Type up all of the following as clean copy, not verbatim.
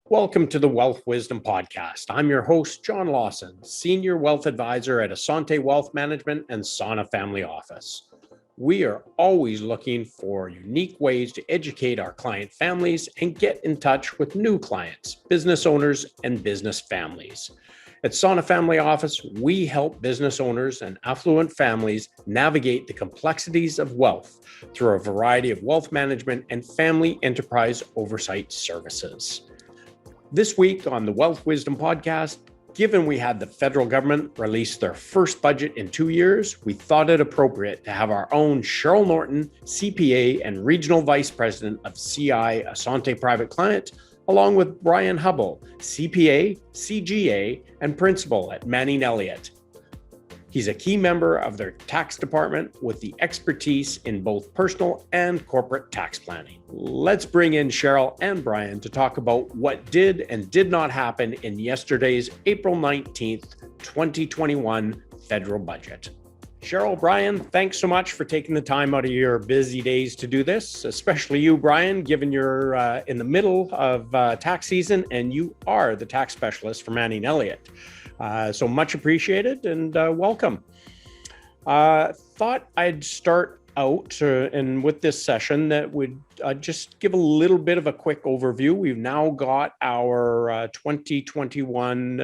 Welcome to the Wealth Wisdom Podcast. I'm your host, John Lawson, Senior Wealth Advisor at Assante Wealth Management and Sana Family Office. We are always looking for unique ways to educate our client families and get in touch with new clients, business owners, and business families. At Sana Family Office, we help business owners and affluent families navigate the complexities of wealth through a variety of wealth management and family enterprise oversight services. This week on the Wealth Wisdom Podcast, given we had the federal government release their first budget in 2 years, we thought it appropriate to have our own Cheryl Norton, CPA and Regional Vice President of CI Assante Private Client, along with Bryan Hubbell, CPA, CGA, and Principal at Manning Elliott. He's a key member of their tax department with the expertise in both personal and corporate tax planning. Let's bring in Cheryl and Bryan to talk about what did and did not happen in yesterday's April 19th, 2021 federal budget. Cheryl, Bryan, thanks so much for taking the time out of your busy days to do this, especially you, Bryan, given you're in the middle of tax season and you are the tax specialist for Manning Elliott. So much appreciated and welcome. Thought I'd start out and with this session that would just give a little bit of a quick overview. We've now got our 2021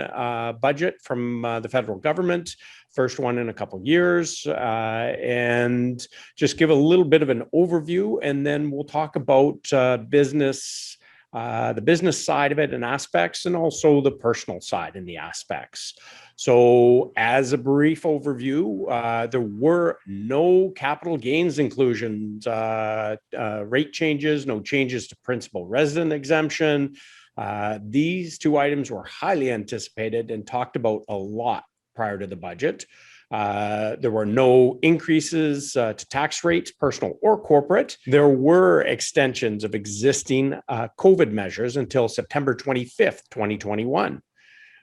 budget from the federal government, first one in a couple of years, and just give a little bit of an overview, and then we'll talk about business, the business side of it and aspects, and also the personal side and the aspects. So as a brief overview, there were no capital gains inclusions, rate changes, no changes to principal resident exemption. These two items were highly anticipated and talked about a lot prior to the budget. There were no increases to tax rates, personal or corporate. There were extensions of existing COVID measures until September 25th, 2021.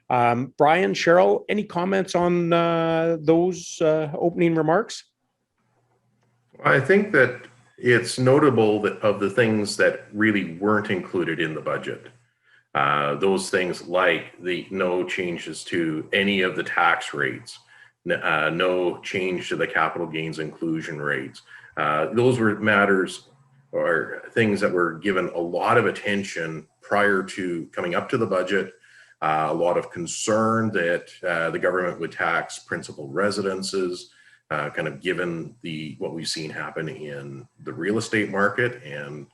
Bryan, Cheryl, any comments on those opening remarks? I think that it's notable that of the things that really weren't included in the budget. Those things like the no changes to any of the tax rates, no change to the capital gains inclusion rates. Those were matters or things that were given a lot of attention prior to coming up to the budget. A lot of concern that the government would tax principal residences, kind of given what we've seen happen in the real estate market and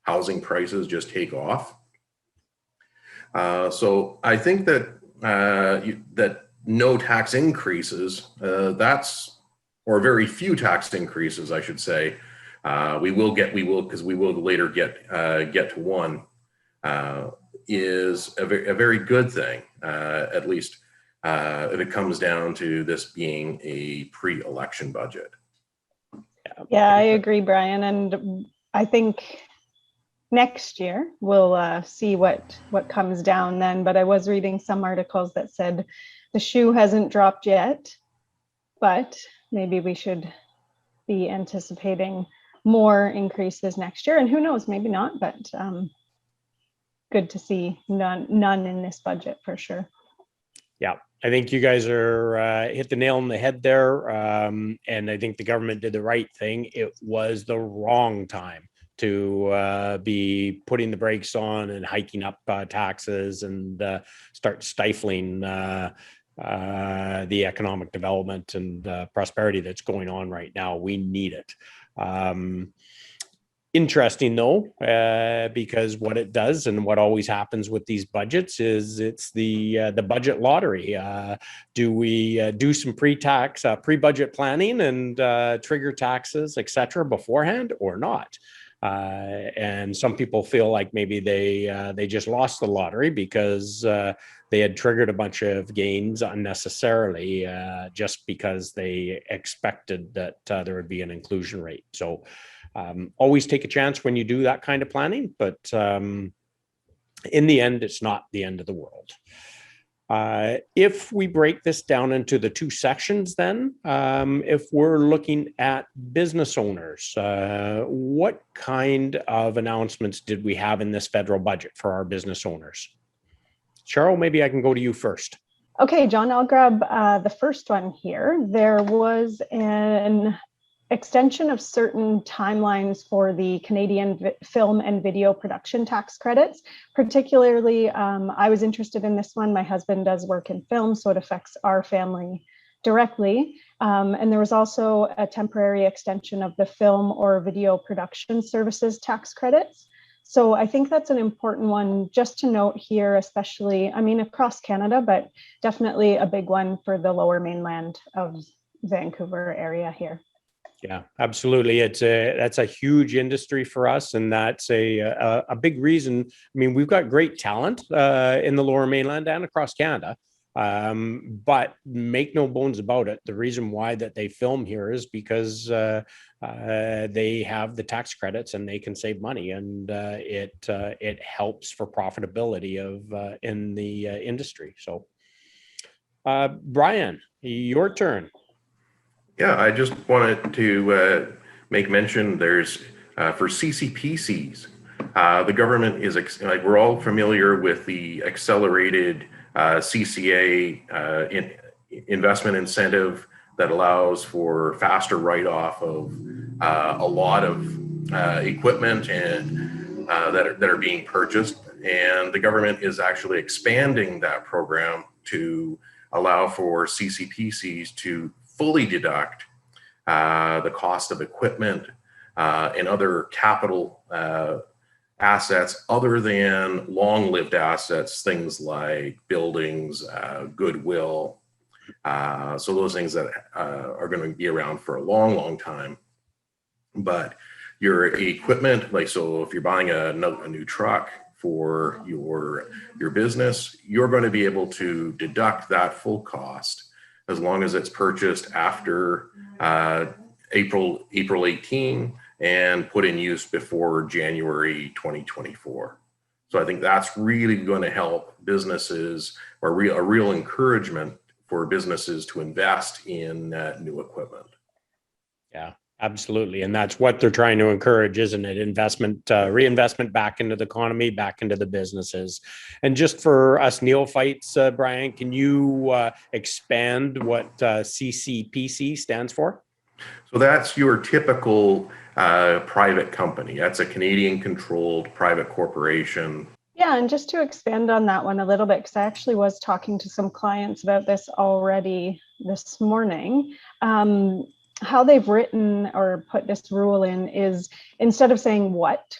housing prices just take off. So I think that that no tax increases, or very few tax increases, I should say. We will later get to one, is a very good thing, at least if it comes down to this being a pre-election budget. Yeah, I agree, Bryan. And I think next year we'll see what comes down then. But I was reading some articles that said the shoe hasn't dropped yet, but maybe we should be anticipating more increases next year. And who knows, maybe not, but good to see none in this budget for sure. Yeah, I think you guys are hit the nail on the head there. And I think the government did the right thing. It was the wrong time to be putting the brakes on and hiking up taxes and start stifling the economic development and prosperity that's going on right now. We need it. Interesting though, because what it does and what always happens with these budgets is it's the budget lottery. Do we do some pre-budget planning and trigger taxes, etc., beforehand or not? And some people feel like maybe they just lost the lottery because they had triggered a bunch of gains unnecessarily just because they expected that there would be an inclusion rate. So always take a chance when you do that kind of planning, but in the end, it's not the end of the world. If we break this down into the two sections, then if we're looking at business owners, what kind of announcements did we have in this federal budget for our business owners? Cheryl, maybe I can go to you first. Okay, John, I'll grab the first one here. There was an extension of certain timelines for the Canadian film and video production tax credits. Particularly, I was interested in this one. My husband does work in film, so it affects our family directly. And there was also a temporary extension of the film or video production services tax credits. So I think that's an important one just to note here, especially, I mean, across Canada, but definitely a big one for the lower mainland of Vancouver area here. Yeah, absolutely. That's a huge industry for us, and that's a big reason. I mean, we've got great talent in the Lower Mainland and across Canada, but make no bones about it. The reason why that they film here is because they have the tax credits and they can save money, and it helps for profitability of in the industry. So, Bryan, your turn. Yeah, I just wanted to make mention there's for CCPCs, the government is like we're all familiar with the accelerated CCA investment incentive that allows for faster write-off of a lot of equipment and that are being purchased, and the government is actually expanding that program to allow for CCPCs to fully deduct the cost of equipment and other capital assets other than long-lived assets, things like buildings, goodwill. So those things that are going to be around for a long, long time. But your equipment, like, so if you're buying a new truck for your business, you're going to be able to deduct that full cost as long as it's purchased after April 18 and put in use before January 2024. So I think that's really going to help businesses, or a real encouragement for businesses to invest in new equipment. Yeah, absolutely. And that's what they're trying to encourage, isn't it? Investment, reinvestment back into the economy, back into the businesses. And just for us neophytes, Bryan, can you expand what CCPC stands for? So that's your typical private company. That's a Canadian controlled private corporation. Yeah, and just to expand on that one a little bit, because I actually was talking to some clients about this already this morning. How they've written or put this rule in is, instead of saying what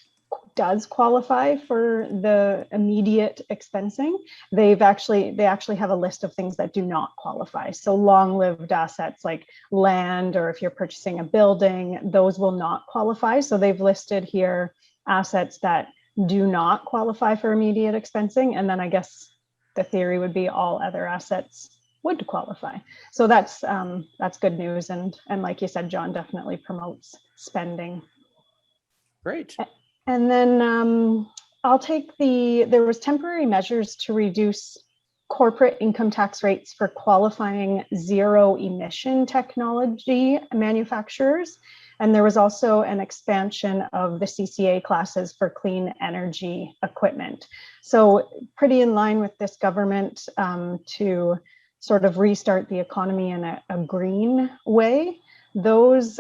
does qualify for the immediate expensing, they actually have a list of things that do not qualify. So long-lived assets like land, or if you're purchasing a building, those will not qualify. So they've listed here assets that do not qualify for immediate expensing, and then I guess the theory would be all other assets would qualify. So that's good news, and like you said, John, definitely promotes spending. Great. And then I'll take there was temporary measures to reduce corporate income tax rates for qualifying zero emission technology manufacturers. And there was also an expansion of the CCA classes for clean energy equipment. So pretty in line with this government to sort of restart the economy in a green way. Those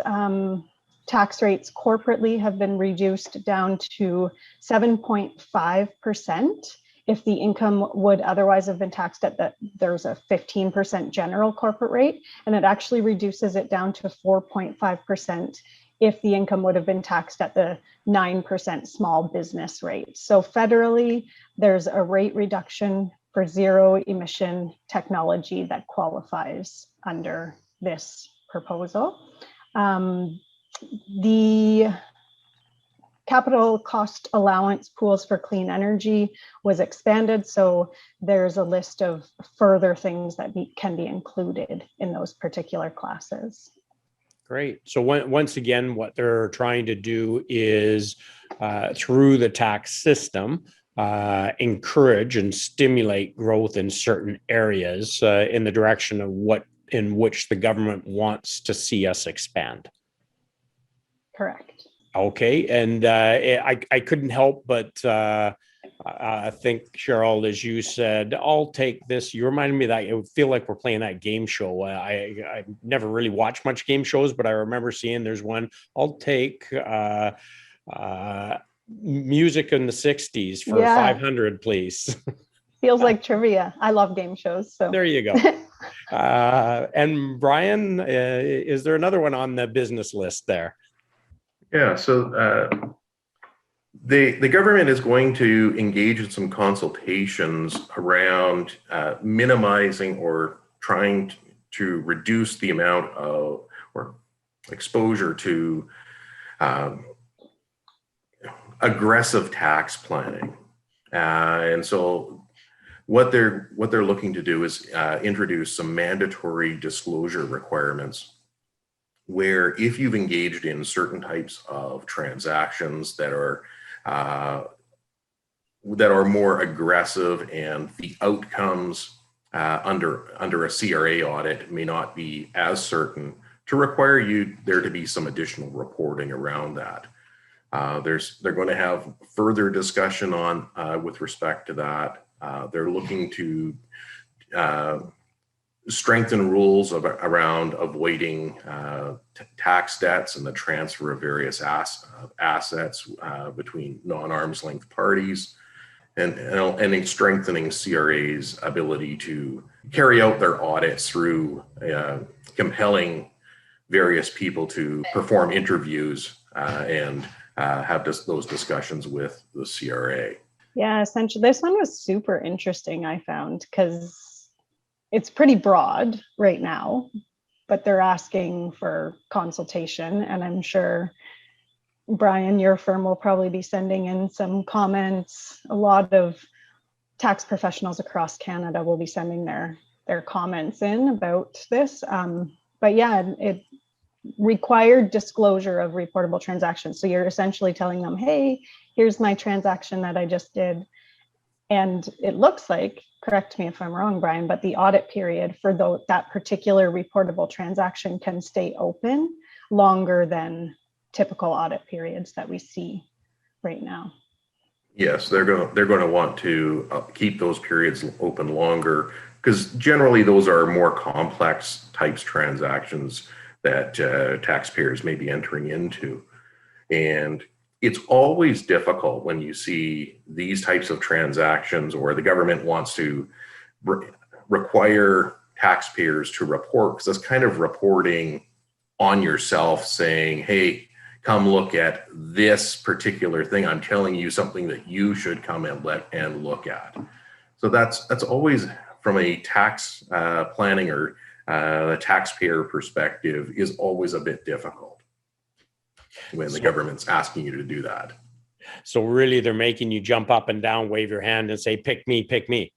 tax rates corporately have been reduced down to 7.5% if the income would otherwise have been taxed at there's a 15% general corporate rate, and it actually reduces it down to 4.5% if the income would have been taxed at the 9% small business rate. So federally, there's a rate reduction for zero emission technology that qualifies under this proposal. The capital cost allowance pools for clean energy was expanded, so there's a list of further things that can be included in those particular classes. Great. So once again, what they're trying to do is through the tax system, encourage and stimulate growth in certain areas in the direction of in which the government wants to see us expand. Correct. Okay. And I couldn't help but I think, Cheryl, as you said, I'll take this. You reminded me that it would feel like we're playing that game show. I never really watched much game shows, but I remember seeing there's one. I'll take music in the 60s for 500, please. Feels like trivia. I love game shows. So there you go. And Bryan, is there another one on the business list there? Yeah, so the government is going to engage in some consultations around minimizing or trying to reduce the amount of or exposure to aggressive tax planning, and so what they're looking to do is introduce some mandatory disclosure requirements, where if you've engaged in certain types of transactions that are more aggressive and the outcomes under a CRA audit may not be as certain, to require there to be some additional reporting around that. They're going to have further discussion on with respect to that. They're looking to strengthen rules around avoiding tax debts and the transfer of various assets between non-arm's length parties, and in strengthening CRA's ability to carry out their audits through compelling various people to perform interviews and have those discussions with the CRA. Yeah, essentially, this one was super interesting, I found, because it's pretty broad right now, but they're asking for consultation. And I'm sure, Bryan, your firm will probably be sending in some comments. A lot of tax professionals across Canada will be sending their comments in about this. But yeah, it required disclosure of reportable transactions. So you're essentially telling them, hey, here's my transaction that I just did. And it looks like, correct me if I'm wrong, Bryan, but the audit period for that particular reportable transaction can stay open longer than typical audit periods that we see right now. Yes, they're going to want to keep those periods open longer, because generally those are more complex types transactions that taxpayers may be entering into. And it's always difficult when you see these types of transactions, or the government wants to require taxpayers to report, because that's kind of reporting on yourself, saying, hey, come look at this particular thing. I'm telling you something that you should come and look at. So that's always, from a tax planning or a taxpayer perspective, is always a bit difficult when the government's asking you to do that. So really, they're making you jump up and down, wave your hand and say, pick me, pick me.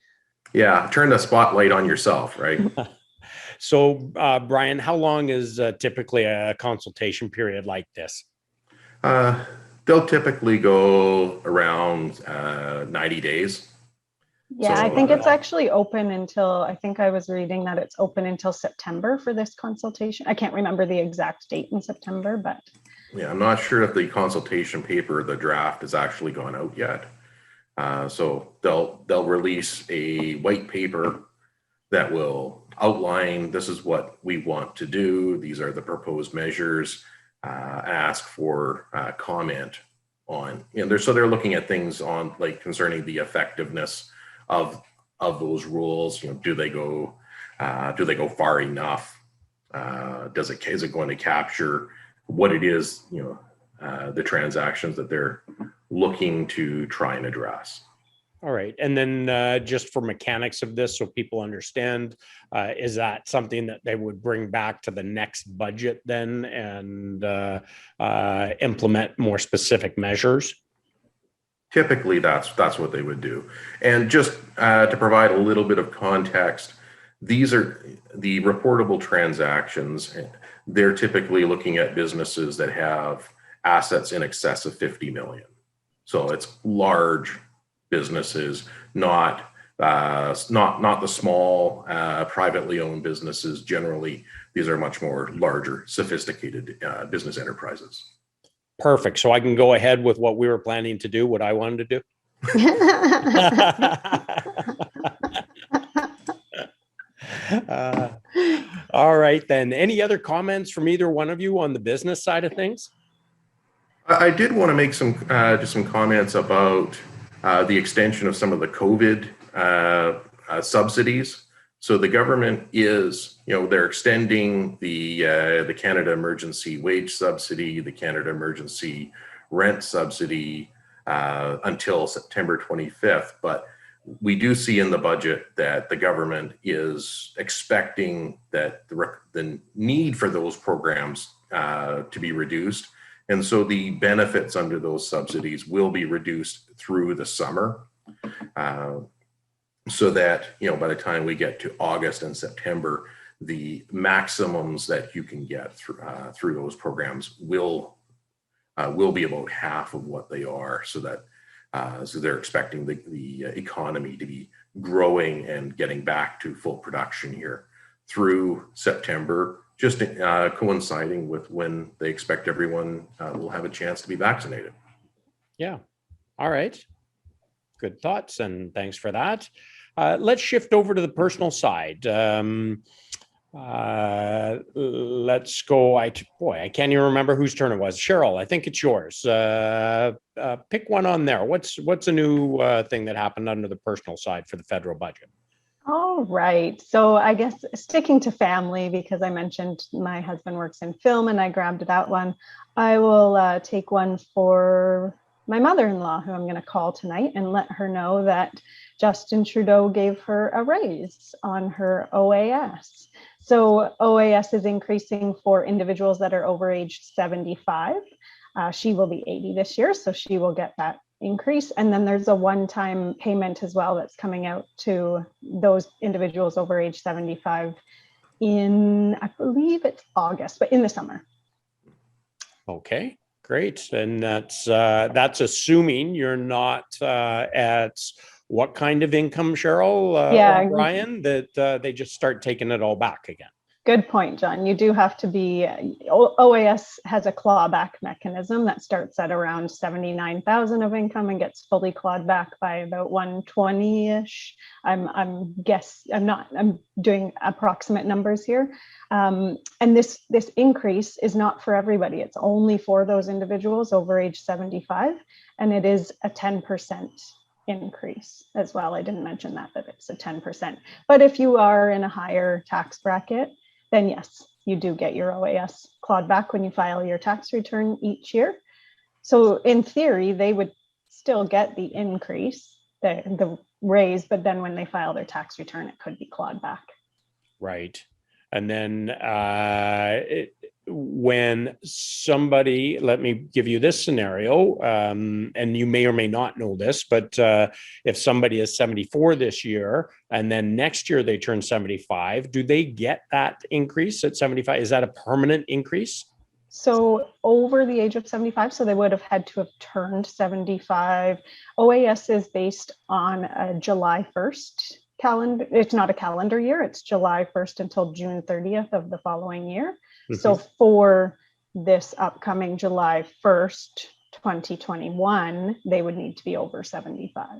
Yeah, turn the spotlight on yourself, right? So, Bryan, how long is typically a consultation period like this? They'll typically go around 90 days. Yeah, so, I think it's actually open until, I think I was reading that it's open until September for this consultation. I can't remember the exact date in September, but. Yeah, I'm not sure if the consultation paper, the draft, has actually gone out yet. So they'll release a white paper that will outline, this is what we want to do, these are the proposed measures, ask for comment on, so they're looking at things on, like, concerning the effectiveness of those rules. Do they go far enough? Is it going to capture what it is, the transactions that they're looking to try and address? All right. And then just for mechanics of this, so people understand, is that something that they would bring back to the next budget then and implement more specific measures? Typically, that's what they would do. And just to provide a little bit of context, these are the reportable transactions. They're typically looking at businesses that have assets in excess of 50 million. So it's large businesses, not the small privately owned businesses. Generally, these are much more larger, sophisticated business enterprises. Perfect. So I can go ahead with what we were planning to do, what I wanted to do? All right, then. Any other comments from either one of you on the business side of things? I did want to make just some comments about the extension of some of the COVID subsidies. So the government is, they're extending the Canada Emergency Wage Subsidy, the Canada Emergency Rent Subsidy until September 25th. But we do see in the budget that the government is expecting that the need for those programs to be reduced. And so the benefits under those subsidies will be reduced through the summer. So that, by the time we get to August and September, the maximums that you can get through those programs will be about half of what they are. So they're expecting the economy to be growing and getting back to full production here through September, just coinciding with when they expect everyone will have a chance to be vaccinated. Yeah. All right. Good thoughts, and thanks for that. Let's shift over to the personal side. Let's go. I can't even remember whose turn it was. Cheryl, I think it's yours. Pick one on there. What's a new thing that happened under the personal side for the federal budget? All right. So I guess sticking to family, because I mentioned my husband works in film and I grabbed that one, I will take one for my mother-in-law, who I'm going to call tonight and let her know that Justin Trudeau gave her a raise on her OAS. So OAS is increasing for individuals that are over age 75. She will be 80 this year, so she will get that increase. And then there's a one-time payment as well that's coming out to those individuals over age 75 in, I believe it's August, but in the summer. Okay, great. And that's assuming you're not at what kind of income, Cheryl or Bryan, that they just start taking it all back again? Good point, John. You do have to be, OAS has a clawback mechanism that starts at around 79,000 of income and gets fully clawed back by about 120-ish. I'm doing approximate numbers here. And this increase is not for everybody. It's only for those individuals over age 75, and it is a 10% increase as well. I didn't mention that it's a 10%. But if you are in a higher tax bracket, then yes, you do get your OAS clawed back when you file your tax return each year. So in theory, they would still get the increase, the raise, but then when they file their tax return, it could be clawed back. Right. And then when somebody, let me give you this scenario, and you may or may not know this, but if somebody is 74 this year and then next year they turn 75, do they get that increase at 75? Is that a permanent increase? So over the age of 75, so they would have had to have turned 75. OAS is based on a July 1st calendar. It's not a calendar year. It's July 1st until June 30th of the following year. Mm-hmm. So for this upcoming July 1st, 2021, they would need to be over 75.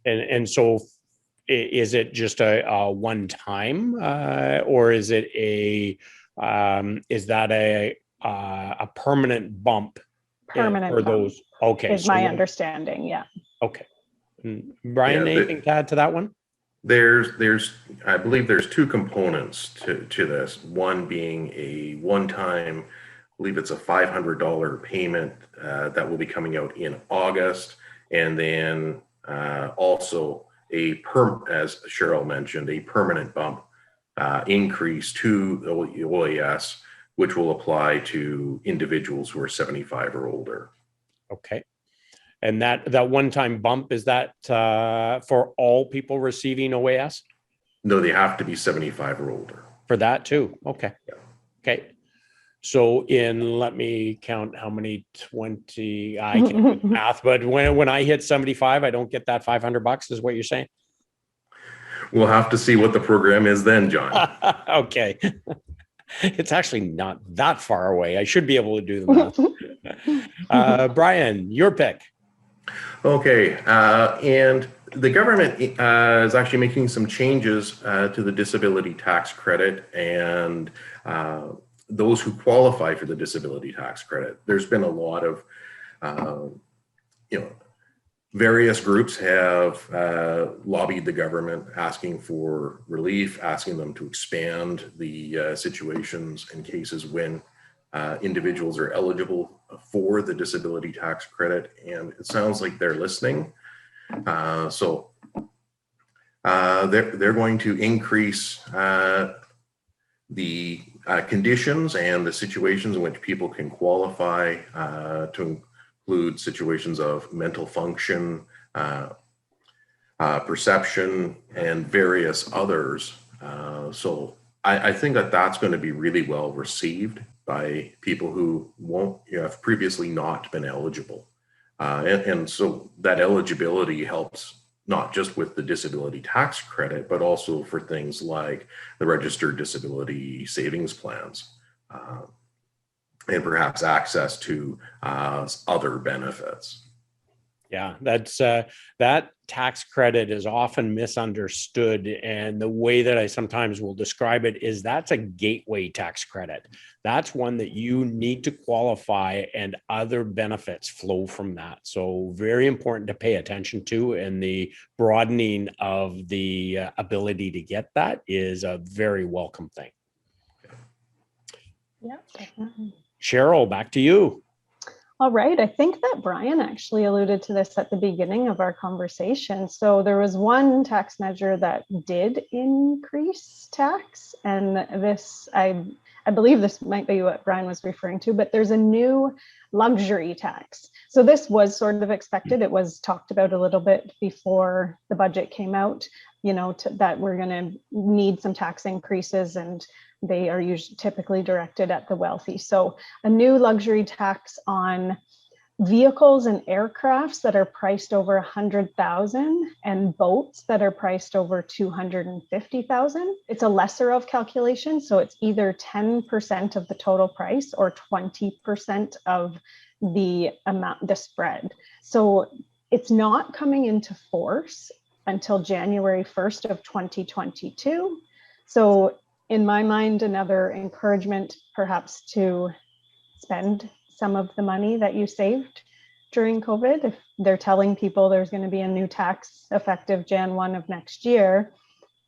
And so is it just a one time or is it is that a permanent bump? Permanent for bump those? Okay. Is my understanding. Yeah. Okay. Bryan, anything to add to that one? I believe there's two components to this. One being a one-time, I believe it's a $500 payment that will be coming out in August, and then also as Cheryl mentioned, a permanent bump increase to the OAS, which will apply to individuals who are 75 or older. Okay. And that one-time bump, is that for all people receiving OAS? No, they have to be 75 or older. For that too? Okay. Yeah. Okay. So let me count how many 20, I can't do math, but when I hit 75, I don't get that $500 is what you're saying? We'll have to see what the program is then, John. Okay. It's actually not that far away. I should be able to do the math. Bryan, your pick. Okay, and the government is actually making some changes to the disability tax credit and those who qualify for the disability tax credit. There's been a lot of, you know, various groups have lobbied the government asking for relief, asking them to expand the situations and cases when individuals are eligible for the disability tax credit, and it sounds like they're listening. So they're going to increase the conditions and the situations in which people can qualify to include situations of mental function, perception, and various others. So I think that that's going to be really well received by people who have previously not been eligible. And so that eligibility helps not just with the disability tax credit, but also for things like the registered disability savings plans, and perhaps access to other benefits. Yeah, that's that tax credit is often misunderstood. And the way that I sometimes will describe it is that's a gateway tax credit. That's one that you need to qualify and other benefits flow from that. So very important to pay attention to, and the broadening of the ability to get that is a very welcome thing. Yeah, definitely. Cheryl, back to you. All right. I think that Bryan actually alluded to this at the beginning of our conversation. So there was one tax measure that did increase tax, and this, I believe this might be what Bryan was referring to, but there's a new luxury tax. So this was sort of expected. It was talked about a little bit before the budget came out, you know, that we're going to need some tax increases, and they are usually typically directed at the wealthy. So a new luxury tax on vehicles and aircrafts that are priced over 100,000 and boats that are priced over 250,000. It's a lesser of calculation. So it's either 10% of the total price or 20% of the amount, the spread. So it's not coming into force until January 1st of 2022. So in my mind, another encouragement perhaps to spend some of the money that you saved during COVID. If they're telling people there's going to be a new tax effective Jan 1 of next year,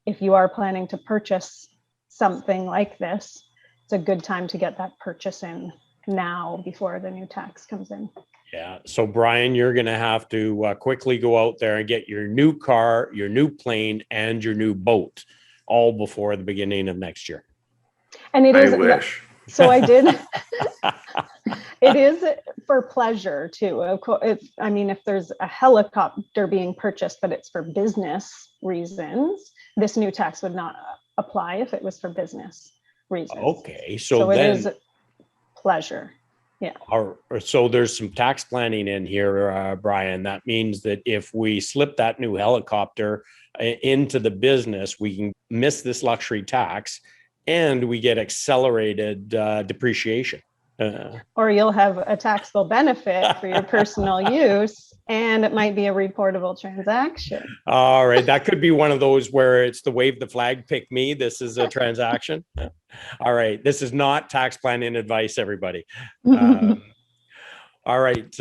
if you are planning to purchase something like this, it's a good time to get that purchase in now before the new tax comes in. Yeah. So Bryan, you're going to have to quickly go out there and get your new car, your new plane, and your new boat all before the beginning of next year. And it is, I wish. So I did. It is for pleasure too. Of course, I mean, if there's a helicopter being purchased, but it's for business reasons, this new tax would not apply if it was for business reasons. Okay. So it then, is pleasure. Yeah. So there's some tax planning in here, Bryan. That means that if we slip that new helicopter into the business, we can miss this luxury tax and we get accelerated depreciation. Or you'll have a taxable benefit for your personal use, and it might be a reportable transaction. All right. That could be one of those where it's the wave the flag, pick me. This is a transaction. All right. This is not tax planning advice, everybody. All right.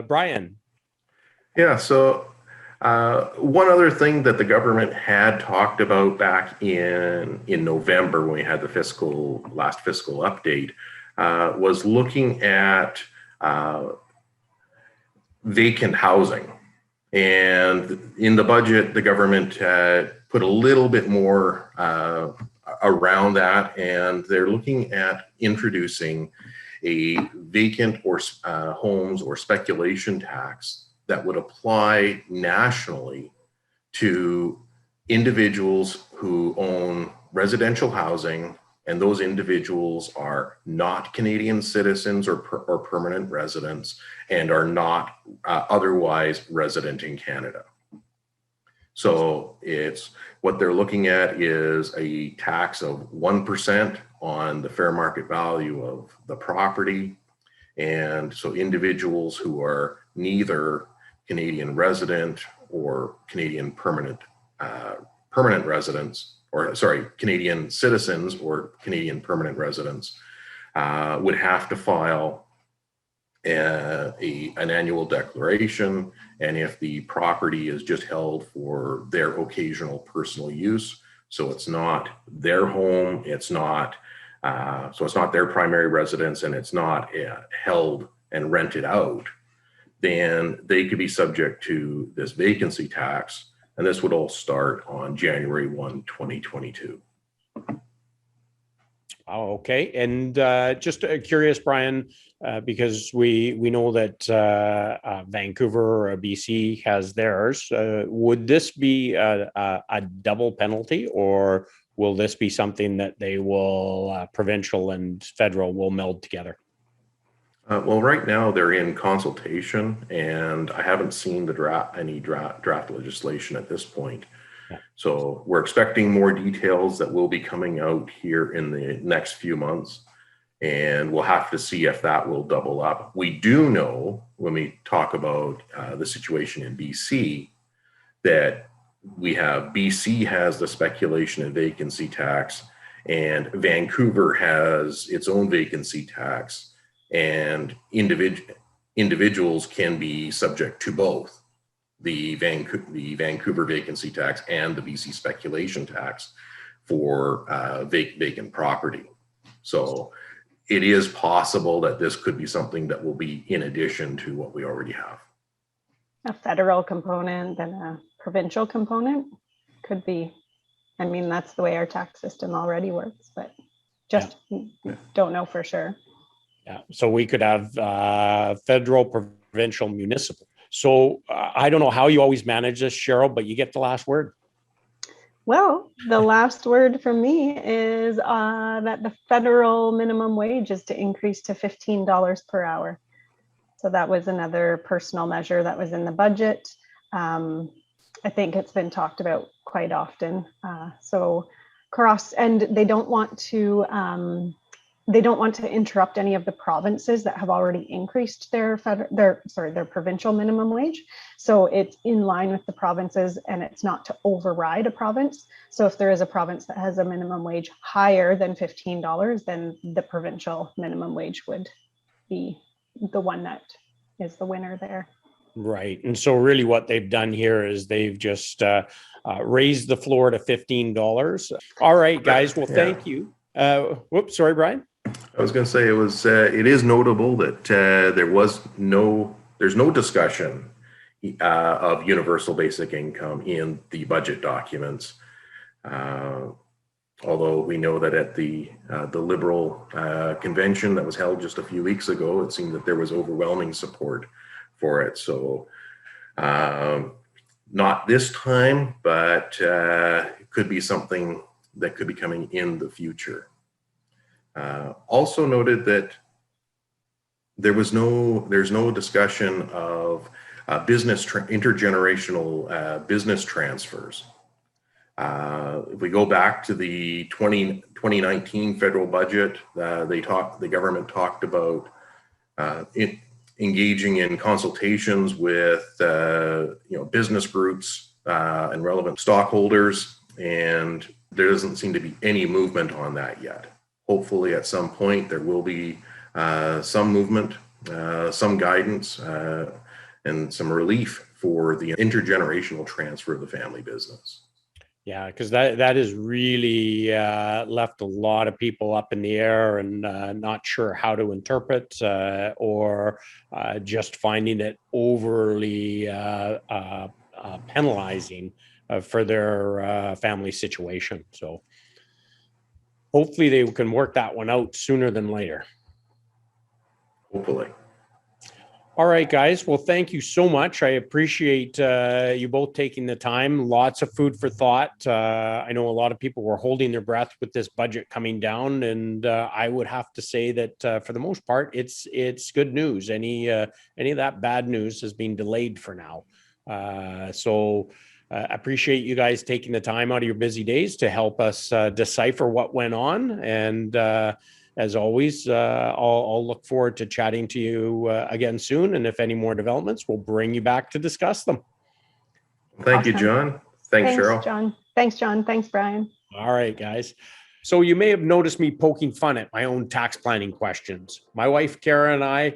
Bryan. Yeah. So one other thing that the government had talked about back in November when we had the last fiscal update was looking at vacant housing. And in the budget, the government put a little bit more around that, and they're looking at introducing a vacant or homes or speculation tax that would apply nationally to individuals who own residential housing, and those individuals are not Canadian citizens or permanent residents and are not otherwise resident in Canada. So it's what they're looking at is a tax of 1% on the fair market value of the property. And so individuals who are neither Canadian resident or Canadian permanent residents, or sorry, Canadian citizens or Canadian permanent residents would have to file an annual declaration. And if the property is just held for their occasional personal use, so it's not their home, it's not their primary residence, and it's not held and rented out, then they could be subject to this vacancy tax. And this would all start on January 1, 2022. Oh, okay. And just curious, Bryan, because we know that Vancouver or BC has theirs. Would this be a double penalty, or will this be something that they will, provincial and federal, will meld together? Well, right now they're in consultation, and I haven't seen any draft legislation at this point. Yeah. So we're expecting more details that will be coming out here in the next few months, and we'll have to see if that will double up. We do know, when we talk about the situation in BC, that BC has the speculation and vacancy tax, and Vancouver has its own vacancy tax, and individuals can be subject to both the Vancouver vacancy tax and the BC speculation tax for vacant property. So it is possible that this could be something that will be in addition to what we already have. A federal component and a provincial component could be. I mean, that's the way our tax system already works, but just don't know for sure. Yeah, so we could have federal, provincial, municipal. So I don't know how you always manage this, Cheryl, but you get the last word. Well, the last word from me is that the federal minimum wage is to increase to $15 per hour. So that was another personal measure that was in the budget. I think it's been talked about quite often. And they don't want to interrupt any of the provinces that have already increased their provincial minimum wage. So it's in line with the provinces, and it's not to override a province. So if there is a province that has a minimum wage higher than $15, then the provincial minimum wage would be the one that is the winner there. Right. And so really what they've done here is they've just raised the floor to $15. All right, guys. Well, thank you. Sorry, Bryan. I was going to say it is notable that there's no discussion of universal basic income in the budget documents. Although we know that at the Liberal convention that was held just a few weeks ago, it seemed that there was overwhelming support for it. So not this time, but it could be something that could be coming in the future. Also noted that there's no discussion of intergenerational business transfers. If we go back to the 2019 federal budget, the government talked about engaging in consultations with business groups and relevant stockholders, and there doesn't seem to be any movement on that yet. Hopefully at some point there will be some movement, some guidance, and some relief for the intergenerational transfer of the family business. Yeah, because that has really left a lot of people up in the air and not sure how to interpret or just finding it overly penalizing for their family situation. So hopefully they can work that one out sooner than later. Hopefully. All right, guys. Well, thank you so much. I appreciate you both taking the time. Lots of food for thought. I know a lot of people were holding their breath with this budget coming down, and I would have to say that for the most part, it's good news. Any of that bad news has been delayed for now. So appreciate you guys taking the time out of your busy days to help us decipher what went on. And as always, I'll look forward to chatting to you again soon. And if any more developments, we'll bring you back to discuss them. Thank you, Awesome. John. Thanks, Cheryl. John. Thanks, John. Thanks, Bryan. All right, guys. So you may have noticed me poking fun at my own tax planning questions. My wife, Kara, and I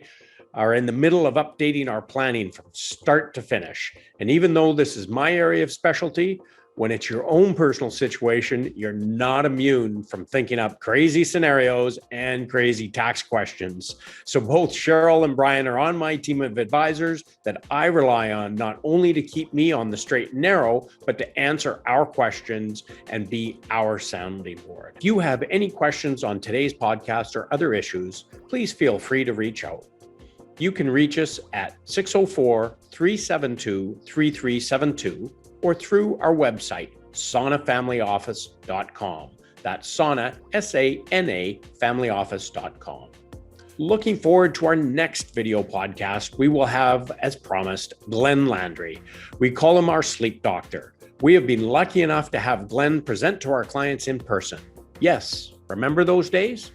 are in the middle of updating our planning from start to finish. And even though this is my area of specialty, when it's your own personal situation, you're not immune from thinking up crazy scenarios and crazy tax questions. So both Cheryl and Bryan are on my team of advisors that I rely on not only to keep me on the straight and narrow, but to answer our questions and be our sounding board. If you have any questions on today's podcast or other issues, please feel free to reach out. You can reach us at 604-372-3372 or through our website, sanafamilyoffice.com. That's Sana, S-A-N-A, familyoffice.com. Looking forward to our next video podcast, we will have, as promised, Glenn Landry. We call him our sleep doctor. We have been lucky enough to have Glenn present to our clients in person. Yes, remember those days?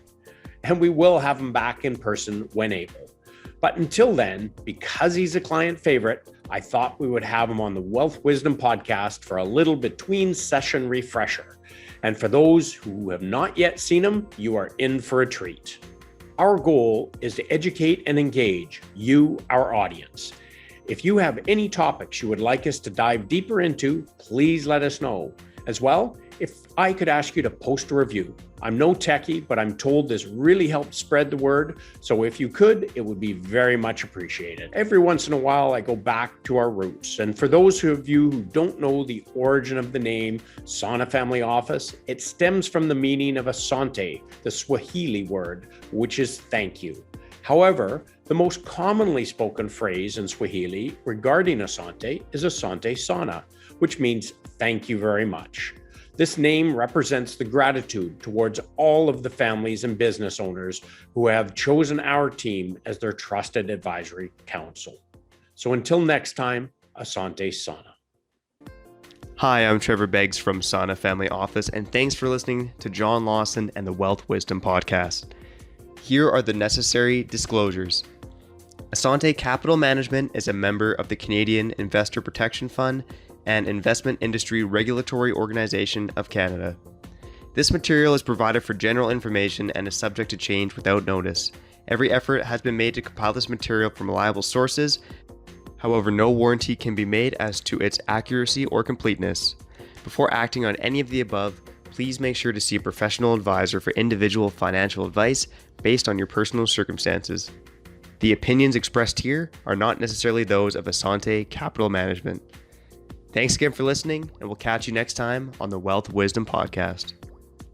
And we will have him back in person when able. But until then, because he's a client favorite, I thought we would have him on the Wealth Wisdom podcast for a little between session refresher. And for those who have not yet seen him, you are in for a treat. Our goal is to educate and engage you, our audience. If you have any topics you would like us to dive deeper into, please let us know. As well, if I could ask you to post a review. I'm no techie, but I'm told this really helps spread the word. So if you could, it would be very much appreciated. Every once in a while, I go back to our roots. And for those of you who don't know the origin of the name Sana Family Office, it stems from the meaning of Asante, the Swahili word, which is thank you. However, the most commonly spoken phrase in Swahili regarding Asante is Asante Sana, which means thank you very much. This name represents the gratitude towards all of the families and business owners who have chosen our team as their trusted advisory council. So until next time, Asante Sana. Hi, I'm Trevor Beggs from Sana Family Office, and thanks for listening to John Lawson and the Wealth Wisdom Podcast. Here are the necessary disclosures. Asante Capital Management is a member of the Canadian Investor Protection Fund and Investment Industry Regulatory Organization of Canada. This material is provided for general information and is subject to change without notice. Every effort has been made to compile this material from reliable sources. However, no warranty can be made as to its accuracy or completeness. Before acting on any of the above, please make sure to see a professional advisor for individual financial advice based on your personal circumstances. The opinions expressed here are not necessarily those of Asante Capital Management. Thanks again for listening, and we'll catch you next time on the Wealth Wisdom Podcast.